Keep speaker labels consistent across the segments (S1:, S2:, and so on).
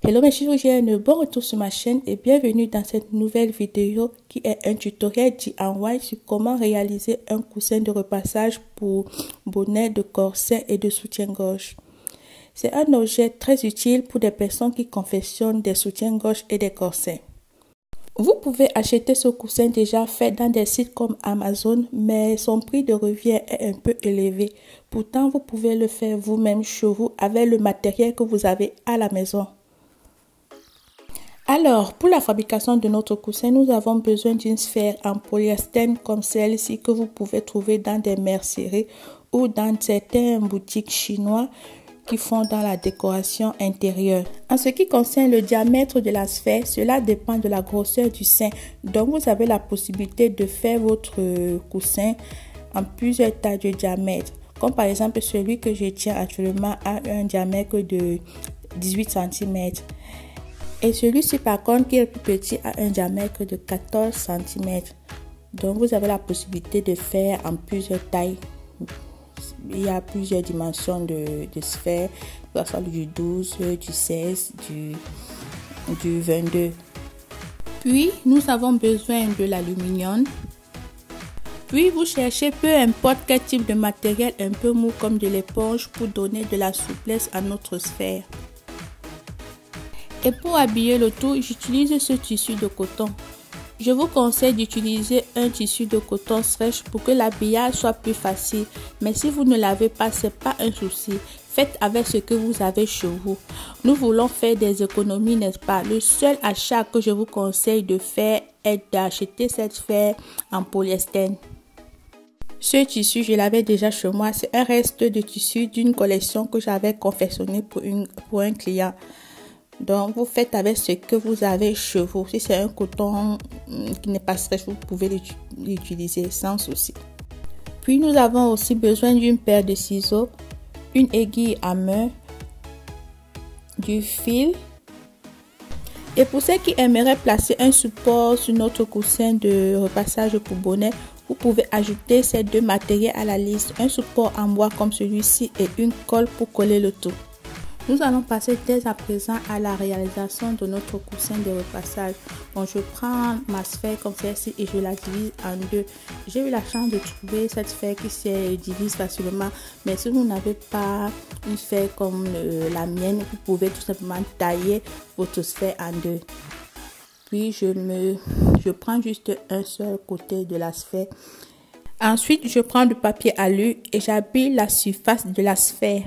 S1: Hello mes chirurgiennes, bon retour sur ma chaîne et bienvenue dans cette nouvelle vidéo qui est un tutoriel DIY sur comment réaliser un coussin de repassage pour bonnet de corset et de soutien-gorge. C'est un objet très utile pour des personnes qui confectionnent des soutiens-gorge et des corsets. Vous pouvez acheter ce coussin déjà fait dans des sites comme Amazon, mais son prix de revient est un peu élevé. Pourtant, vous pouvez le faire vous-même chez vous avec le matériel que vous avez à la maison. Alors, pour la fabrication de notre coussin, nous avons besoin d'une sphère en polyestène comme celle-ci que vous pouvez trouver dans des merceries ou dans certaines boutiques chinoises qui font dans la décoration intérieure. En ce qui concerne le diamètre de la sphère, cela dépend de la grosseur du sein. Donc, vous avez la possibilité de faire votre coussin en plusieurs tailles de diamètre. Comme par exemple, celui que je tiens actuellement a un diamètre de 18 cm. Et celui-ci, par contre, qui est plus petit, a un diamètre de 14 cm. Donc, vous avez la possibilité de faire en plusieurs tailles. Il y a plusieurs dimensions de sphères, que ce soit du 12, du 16, du 22. Puis, nous avons besoin de l'aluminium. Puis, vous cherchez peu importe quel type de matériel un peu mou comme de l'éponge pour donner de la souplesse à notre sphère. Et pour habiller le tout, j'utilise ce tissu de coton. Je vous conseille d'utiliser un tissu de coton stretch pour que l'habillage soit plus facile. Mais si vous ne l'avez pas, ce n'est pas un souci. Faites avec ce que vous avez chez vous. Nous voulons faire des économies, n'est-ce pas? Le seul achat que je vous conseille de faire est d'acheter cette sphère en polyestène. Ce tissu, je l'avais déjà chez moi. C'est un reste de tissu d'une collection que j'avais confectionné pour un client. Donc, vous faites avec ce que vous avez chez vous. Si c'est un coton qui n'est pas stretch, vous pouvez l'utiliser sans souci. Puis, nous avons aussi besoin d'une paire de ciseaux, une aiguille à main, du fil. Et pour ceux qui aimeraient placer un support sur notre coussin de repassage pour bonnet, vous pouvez ajouter ces deux matériels à la liste. Un support en bois comme celui-ci et une colle pour coller le tout. Nous allons passer dès à présent à la réalisation de notre coussin de repassage. Donc, je prends ma sphère comme celle-ci et je la divise en deux. J'ai eu la chance de trouver cette sphère qui se divise facilement. Mais si vous n'avez pas une sphère comme la mienne, vous pouvez tout simplement tailler votre sphère en deux. Puis, je prends juste un seul côté de la sphère. Ensuite, je prends du papier alu et j'habille la surface de la sphère.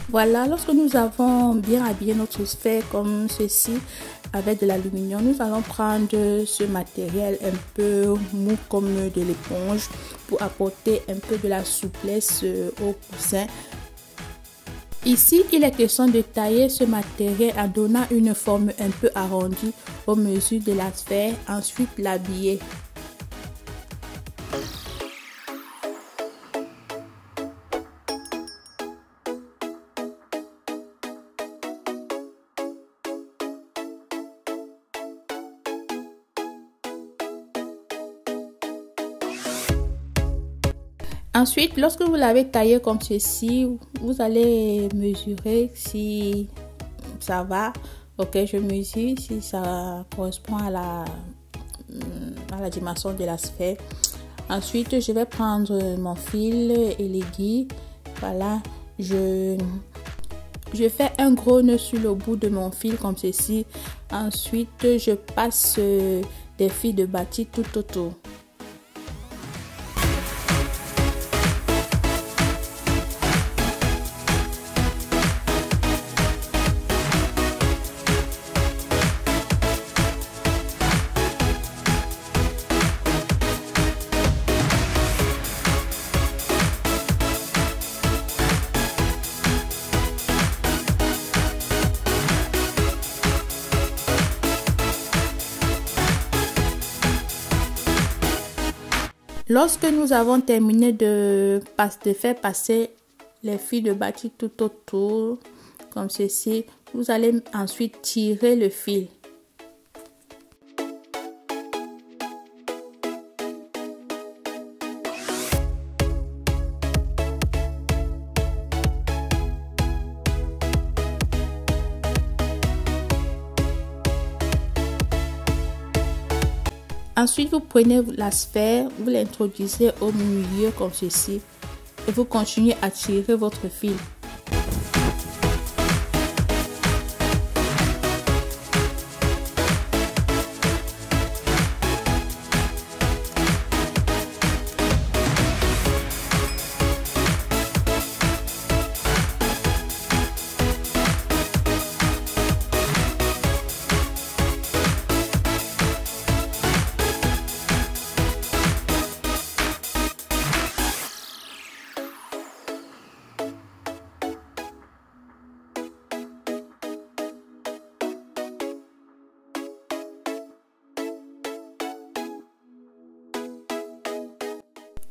S1: Voilà, lorsque nous avons bien habillé notre sphère comme ceci avec de l'aluminium, nous allons prendre ce matériel un peu mou comme de l'éponge pour apporter un peu de la souplesse au coussin. Ici, il est question de tailler ce matériel en donnant une forme un peu arrondie aux mesures de la sphère, ensuite l'habiller. Ensuite, lorsque vous l'avez taillé comme ceci, vous allez mesurer si ça va. Ok, je mesure si ça correspond à la dimension de la sphère. Ensuite, je vais prendre mon fil et l'aiguille. Voilà, je fais un gros nœud sur le bout de mon fil comme ceci. Ensuite, je passe des fils de battite tout autour. Lorsque nous avons terminé de faire passer les fils de bâti tout autour, comme ceci, vous allez ensuite tirer le fil. Ensuite, vous prenez la sphère, vous l'introduisez au milieu comme ceci et vous continuez à tirer votre fil.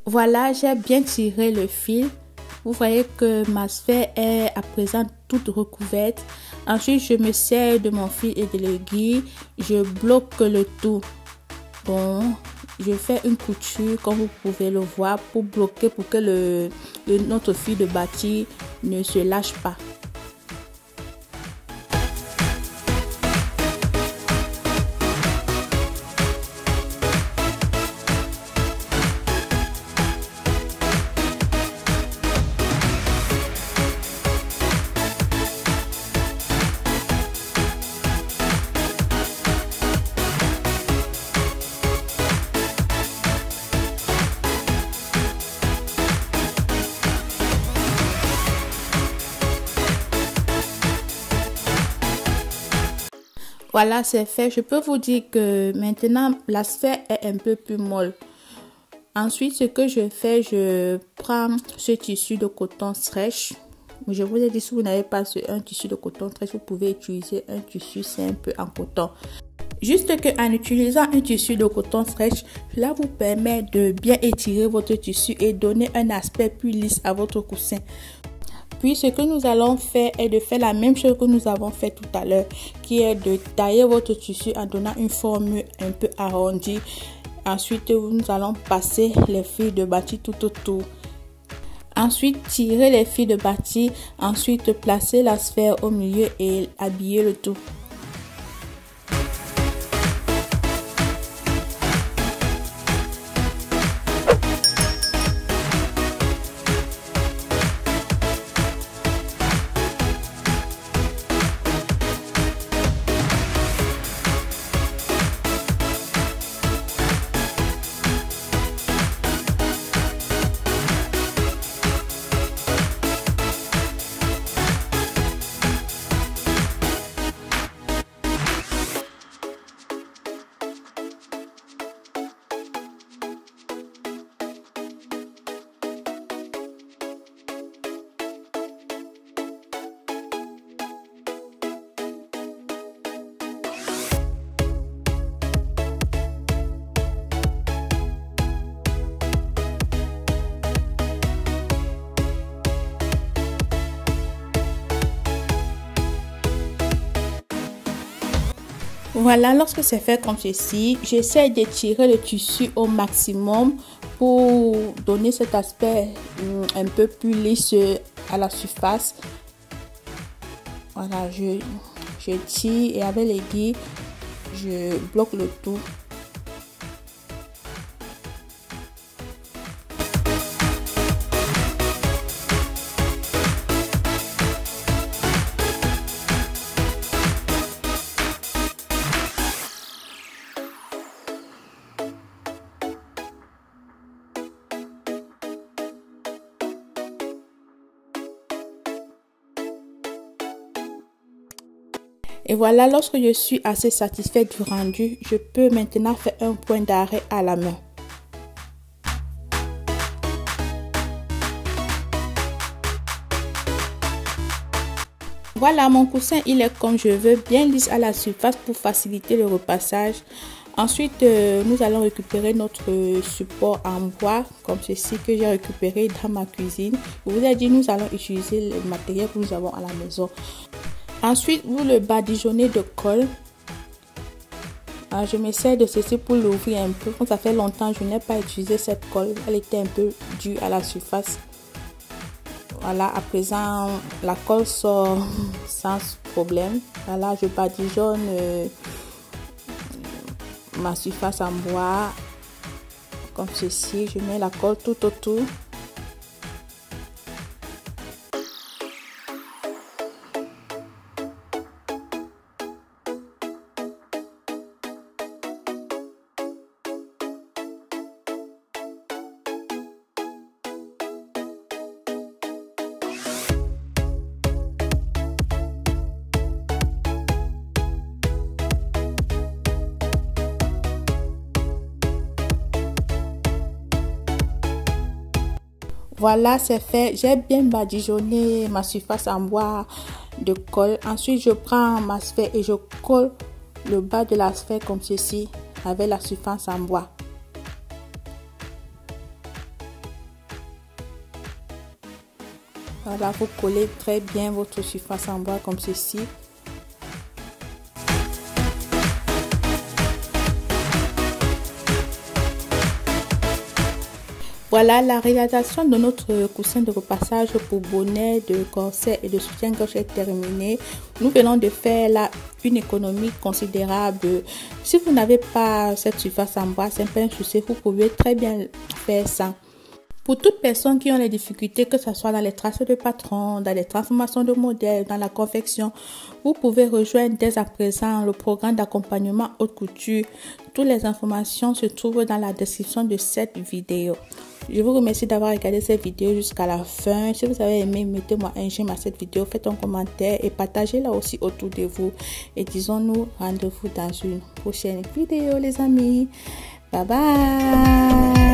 S1: Voilà, j'ai bien tiré le fil. Vous voyez que ma sphère est à présent toute recouverte. Ensuite, je me sers de mon fil et de l'aiguille. Je bloque le tout. Bon, je fais une couture comme vous pouvez le voir pour bloquer, pour que notre fil de bâti ne se lâche pas. Voilà, c'est fait. Je peux vous dire que maintenant, la sphère est un peu plus molle. Ensuite, ce que je fais, je prends ce tissu de coton stretch. Je vous ai dit, si vous n'avez pas un tissu de coton stretch, vous pouvez utiliser un tissu simple en coton. Juste qu'en utilisant un tissu de coton stretch, cela vous permet de bien étirer votre tissu et donner un aspect plus lisse à votre coussin. Puis ce que nous allons faire est de faire la même chose que nous avons fait tout à l'heure, qui est de tailler votre tissu en donnant une forme un peu arrondie. Ensuite, nous allons passer les fils de bâti tout autour. Ensuite, tirer les fils de bâti. Ensuite, placer la sphère au milieu et habiller le tout. Voilà, lorsque c'est fait comme ceci, j'essaie de tirer le tissu au maximum pour donner cet aspect un peu plus lisse à la surface. Voilà, je tire et avec l'aiguille, je bloque le tout. Et voilà, lorsque je suis assez satisfaite du rendu, je peux maintenant faire un point d'arrêt à la main. Voilà, mon coussin, il est comme je veux, bien lisse à la surface pour faciliter le repassage. Ensuite, nous allons récupérer notre support en bois comme ceci que j'ai récupéré dans ma cuisine. Je vous ai dit, nous allons utiliser le matériel que nous avons à la maison. Ensuite, vous le badigeonnez de colle. Je m'essaie de ceci pour l'ouvrir un peu. Comme ça fait longtemps que je n'ai pas utilisé cette colle. Elle était un peu dure à la surface. Voilà, à présent, la colle sort sans problème. Voilà, je badigeonne ma surface en bois comme ceci. Je mets la colle tout autour. Voilà, c'est fait. J'ai bien badigeonné ma surface en bois de colle. Ensuite, je prends ma sphère et je colle le bas de la sphère comme ceci avec la surface en bois. Voilà, vous collez très bien votre surface en bois comme ceci. Voilà, la réalisation de notre coussin de repassage pour bonnet, de corset et de soutien-gorge est terminée. Nous venons de faire là une économie considérable. Si vous n'avez pas cette surface en bois, c'est un souci, vous pouvez très bien faire ça. Pour toutes personnes qui ont des difficultés, que ce soit dans les traces de patron, dans les transformations de modèles, dans la confection, vous pouvez rejoindre dès à présent le programme d'accompagnement haute couture. Toutes les informations se trouvent dans la description de cette vidéo. Je vous remercie d'avoir regardé cette vidéo jusqu'à la fin. Si vous avez aimé, mettez-moi un j'aime à cette vidéo, faites un commentaire et partagez-la aussi autour de vous. Et disons-nous rendez-vous dans une prochaine vidéo les amis. Bye bye.